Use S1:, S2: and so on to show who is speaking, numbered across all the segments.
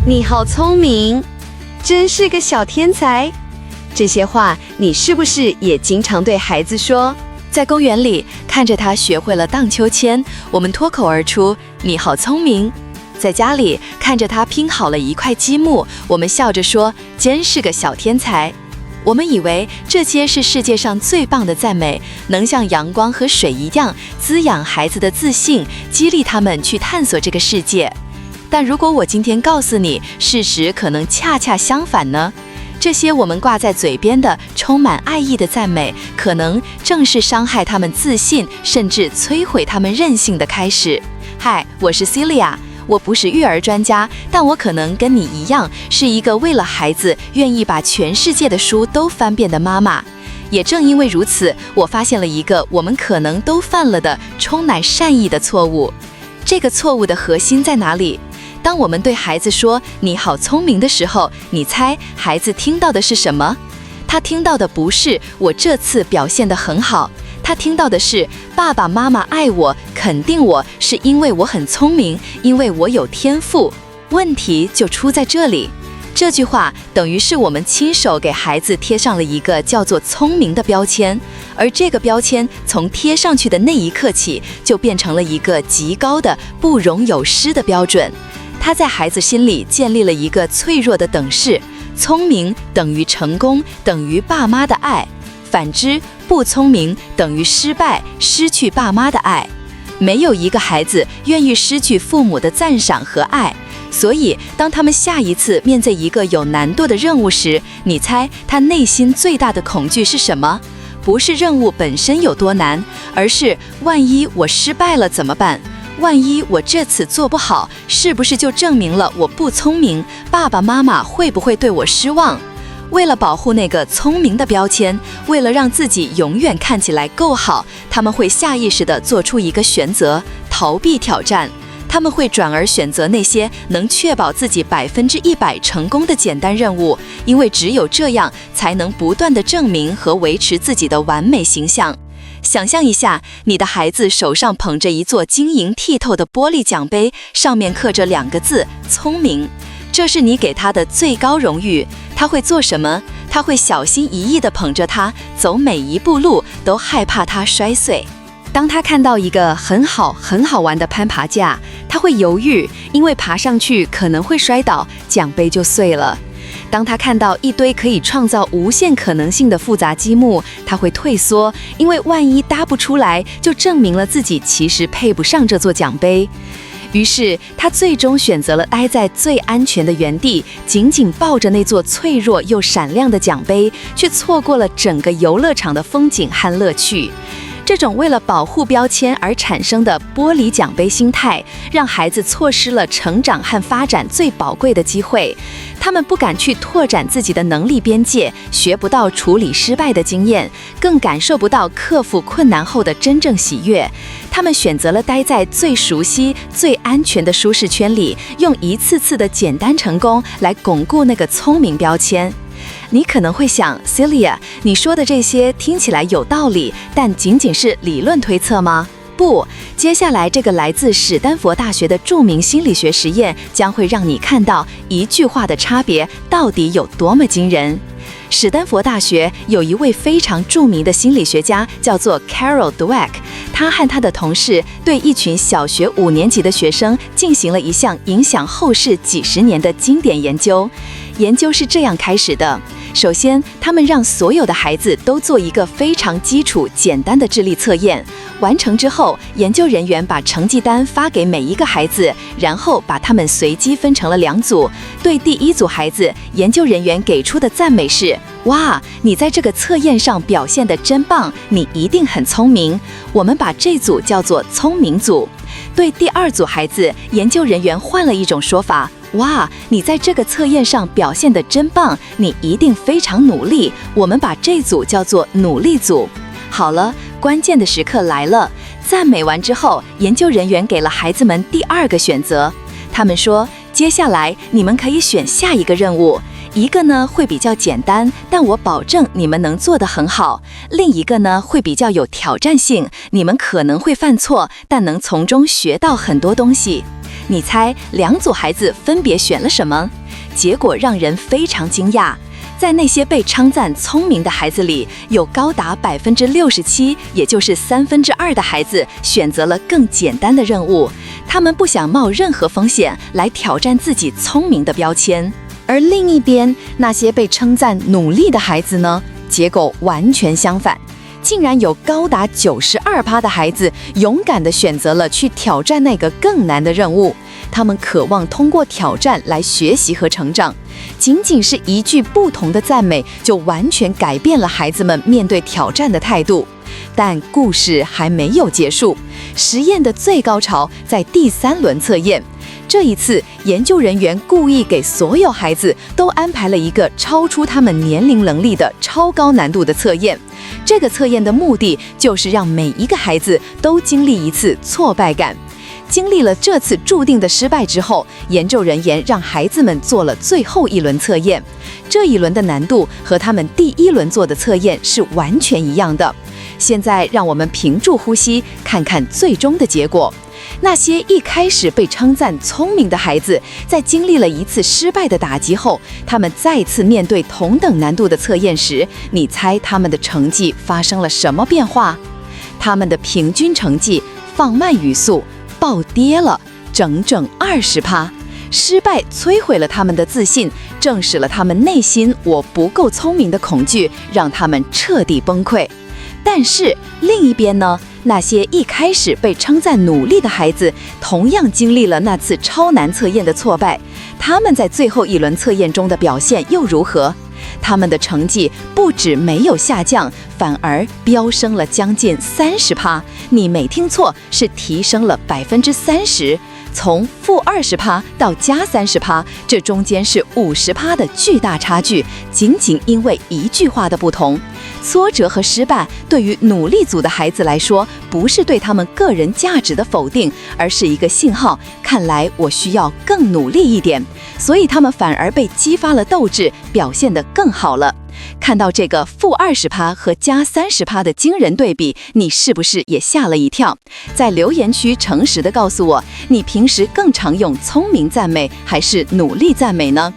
S1: 你好聪明，真是个小天才。这些话你是不是也经常对孩子说？
S2: 在公园里看着他学会了荡秋千，我们脱口而出你好聪明。在家里看着他拼好了一块积木，我们笑着说真是个小天才。我们以为这些是世界上最棒的赞美，能像阳光和水一样滋养孩子的自信，激励他们去探索这个世界。但如果我今天告诉你，事实可能恰恰相反呢？这些我们挂在嘴边的充满爱意的赞美，可能正是伤害他们自信，甚至摧毁他们韧性的开始。嗨，我是 Celia， 我不是育儿专家，但我可能跟你一样，是一个为了孩子愿意把全世界的书都翻遍的妈妈。也正因为如此，我发现了一个我们可能都犯了的充满善意的错误。这个错误的核心在哪里？当我们对孩子说你好聪明的时候，你猜孩子听到的是什么？他听到的不是我这次表现得很好，他听到的是爸爸妈妈爱我，肯定我，是因为我很聪明，因为我有天赋。问题就出在这里。这句话等于是我们亲手给孩子贴上了一个叫做聪明的标签，而这个标签从贴上去的那一刻起，就变成了一个极高的不容有失的标准。他在孩子心里建立了一个脆弱的等式，聪明等于成功，等于爸妈的爱；反之，不聪明等于失败，失去爸妈的爱。没有一个孩子愿意失去父母的赞赏和爱，所以当他们下一次面对一个有难度的任务时，你猜他内心最大的恐惧是什么？不是任务本身有多难，而是万一我失败了怎么办？万一我这次做不好，是不是就证明了我不聪明？爸爸妈妈会不会对我失望？为了保护那个聪明的标签，为了让自己永远看起来够好，他们会下意识地做出一个选择，逃避挑战。他们会转而选择那些能确保自己100%成功的简单任务，因为只有这样才能不断地证明和维持自己的完美形象。想象一下，你的孩子手上捧着一座晶莹剔透的玻璃奖杯，上面刻着2个字“聪明”，这是你给他的最高荣誉。他会做什么？他会小心翼翼地捧着它，走每一步路都害怕它摔碎。当他看到一个很好玩的攀爬架，他会犹豫，因为爬上去可能会摔倒，奖杯就碎了。当他看到一堆可以创造无限可能性的复杂积木，他会退缩，因为万一搭不出来，就证明了自己其实配不上这座奖杯。于是他最终选择了待在最安全的原地，紧紧抱着那座脆弱又闪亮的奖杯，却错过了整个游乐场的风景和乐趣。这种为了保护标签而产生的玻璃奖杯心态，让孩子错失了成长和发展最宝贵的机会。他们不敢去拓展自己的能力边界，学不到处理失败的经验，更感受不到克服困难后的真正喜悦。他们选择了待在最熟悉、最安全的舒适圈里，用一次次的简单成功来巩固那个聪明标签。你可能会想 Celia， 你说的这些听起来有道理，但仅仅是理论推测吗？不，接下来这个来自史丹佛大学的著名心理学实验将会让你看到一句话的差别到底有多么惊人。史丹佛大学有一位非常著名的心理学家，叫做 Carol Dweck。他和他的同事对一群小学5年级的学生进行了一项影响后世几十年的经典研究。研究是这样开始的：首先，他们让所有的孩子都做一个非常基础、简单的智力测验。完成之后，研究人员把成绩单发给每一个孩子，然后把他们随机分成了2组。对第一组孩子，研究人员给出的赞美是：哇，你在这个测验上表现得真棒，你一定很聪明。我们把这组叫做聪明组。对第2组孩子，研究人员换了一种说法：哇，你在这个测验上表现得真棒，你一定非常努力。我们把这组叫做努力组。好了，关键的时刻来了。赞美完之后，研究人员给了孩子们第2个选择。他们说，接下来你们可以选下一个任务。一个呢会比较简单，但我保证你们能做得很好；另一个呢会比较有挑战性，你们可能会犯错，但能从中学到很多东西。你猜两组孩子分别选了什么？结果让人非常惊讶。在那些被称赞聪明的孩子里，有高达67%，也就是2/3的孩子选择了更简单的任务。他们不想冒任何风险来挑战自己聪明的标签。而另一边，那些被称赞努力的孩子呢？结果完全相反，竟然有高达92%的孩子勇敢地选择了去挑战那个更难的任务。他们渴望通过挑战来学习和成长。仅仅是一句不同的赞美，就完全改变了孩子们面对挑战的态度。但故事还没有结束，实验的最高潮在第3轮测验。这一次，研究人员故意给所有孩子都安排了一个超出他们年龄能力的超高难度的测验。这个测验的目的就是让每一个孩子都经历一次挫败感。经历了这次注定的失败之后，研究人员让孩子们做了最后一轮测验。这一轮的难度和他们第1轮做的测验是完全一样的。现在让我们屏住呼吸，看看最终的结果。那些一开始被称赞聪明的孩子，在经历了一次失败的打击后，他们再次面对同等难度的测验时，你猜他们的成绩发生了什么变化？他们的平均成绩放慢语速，暴跌了整整20%。失败摧毁了他们的自信，证实了他们内心我不够聪明的恐惧，让他们彻底崩溃。但是另一边呢，那些一开始被称赞努力的孩子，同样经历了那次超难测验的挫败。他们在最后一轮测验中的表现又如何？他们的成绩不止没有下降，反而飙升了将近30%。你没听错，是提升了30%。从-20%到+30%，这中间是50%的巨大差距，仅仅因为一句话的不同。挫折和失败对于努力组的孩子来说，不是对他们个人价值的否定，而是一个信号，看来我需要更努力一点，所以他们反而被激发了斗志，表现得更好了。看到这个-20%和+30%的惊人对比，你是不是也吓了一跳？在留言区诚实地告诉我，你平时更常用聪明赞美还是努力赞美呢？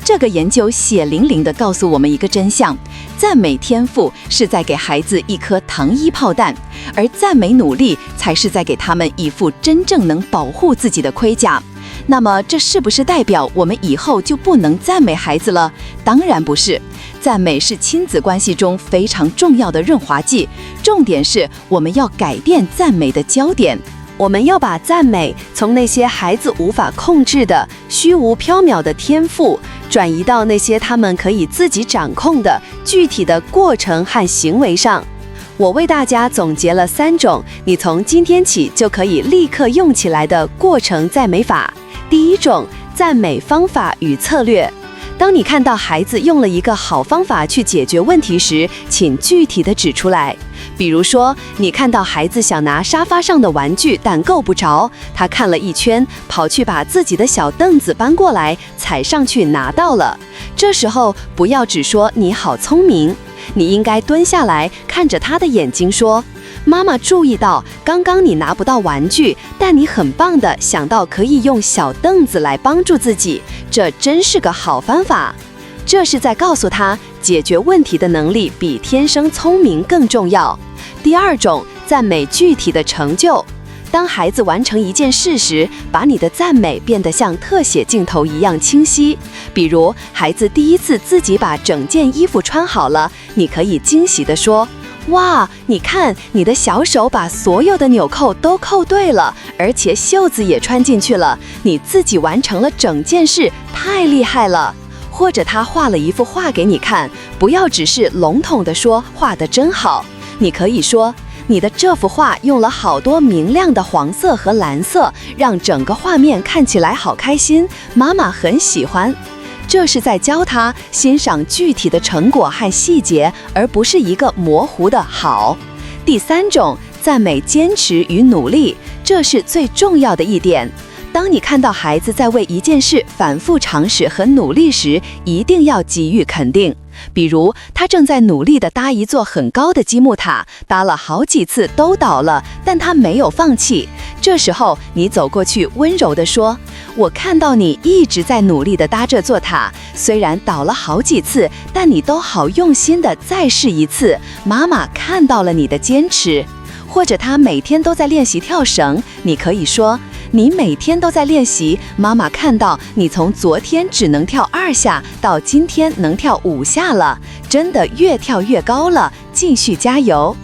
S2: 这个研究血淋淋地告诉我们一个真相：赞美天赋是在给孩子一颗糖衣炮弹，而赞美努力才是在给他们一副真正能保护自己的盔甲。那么这是不是代表我们以后就不能赞美孩子了？当然不是，赞美是亲子关系中非常重要的润滑剂，重点是我们要改变赞美的焦点。我们要把赞美从那些孩子无法控制的虚无缥缈的天赋，转移到那些他们可以自己掌控的具体的过程和行为上。我为大家总结了3种你从今天起就可以立刻用起来的过程赞美法。第1种，赞美方法与策略。当你看到孩子用了一个好方法去解决问题时，请具体的指出来。比如说，你看到孩子想拿沙发上的玩具，但够不着，他看了一圈，跑去把自己的小凳子搬过来，踩上去拿到了。这时候不要只说你好聪明，你应该蹲下来看着他的眼睛说，妈妈注意到刚刚你拿不到玩具，但你很棒的想到可以用小凳子来帮助自己，这真是个好方法。这是在告诉他，解决问题的能力比天生聪明更重要。第2种，赞美具体的成就。当孩子完成一件事时，把你的赞美变得像特写镜头一样清晰。比如，孩子第一次自己把整件衣服穿好了，你可以惊喜地说，哇，你看，你的小手把所有的纽扣都扣对了，而且袖子也穿进去了，你自己完成了整件事，太厉害了。或者他画了一幅画给你看，不要只是笼统地说画得真好，你可以说，你的这幅画用了好多明亮的黄色和蓝色，让整个画面看起来好开心，妈妈很喜欢。这是在教他欣赏具体的成果和细节，而不是一个模糊的好。第3种，赞美坚持与努力，这是最重要的一点。当你看到孩子在为一件事反复尝试和努力时，一定要给予肯定。比如他正在努力地搭一座很高的积木塔，搭了好几次都倒了，但他没有放弃。这时候你走过去温柔地说，我看到你一直在努力地搭这座塔，虽然倒了好几次，但你都好用心地再试一次，妈妈看到了你的坚持。或者他每天都在练习跳绳，你可以说，你每天都在练习，妈妈看到你从昨天只能跳2下，到今天能跳5下了，真的越跳越高了，继续加油。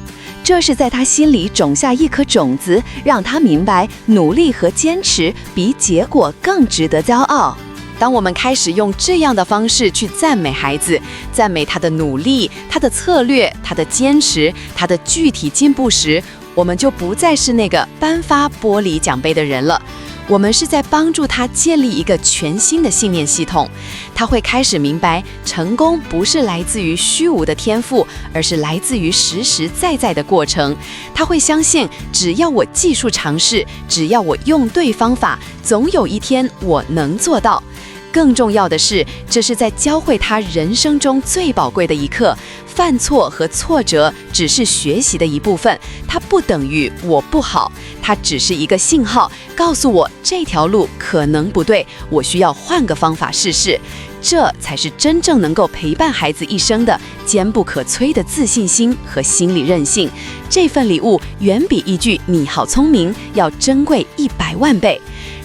S2: 这是在他心里种下一颗种子，让他明白努力和坚持比结果更值得骄傲。当我们开始用这样的方式去赞美孩子，赞美他的努力、他的策略、他的坚持、他的具体进步时，我们就不再是那个颁发玻璃奖杯的人了。我们是在帮助他建立一个全新的信念系统。他会开始明白，成功不是来自于虚无的天赋，而是来自于实实在在的过程。他会相信，只要我技术尝试，只要我用对方法，总有一天我能做到。更重要的是，这是在教会他人生中最宝贵的一课。犯错和挫折只是学习的一部分，它不等于我不好，它只是一个信号，告诉我这条路可能不对，我需要换个方法试试。这才是真正能够陪伴孩子一生的坚不可摧的自信心和心理韧性。这份礼物远比一句“你好聪明”要珍贵100万倍。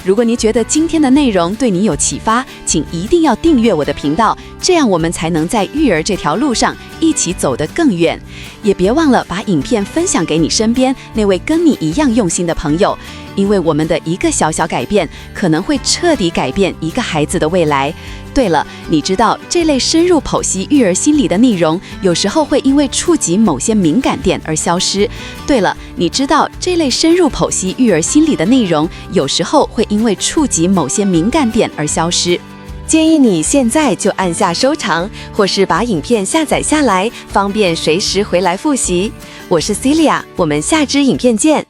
S2: 如果你觉得今天的内容对你有启发，请一定要订阅我的频道，这样我们才能在育儿这条路上一起走得更远。也别忘了把影片分享给你身边那位跟你一样用心的朋友，因为我们的一个小小改变，可能会彻底改变一个孩子的未来。对了，你知道这类深入剖析育儿心理的内容，有时候会因为触及某些敏感点而消失。对了，你知道这类深入剖析育儿心理的内容，有时候会因为触及某些敏感点而消失。建议你现在就按下收藏，或是把影片下载下来，方便随时回来复习。我是 Celia，我们下支影片见。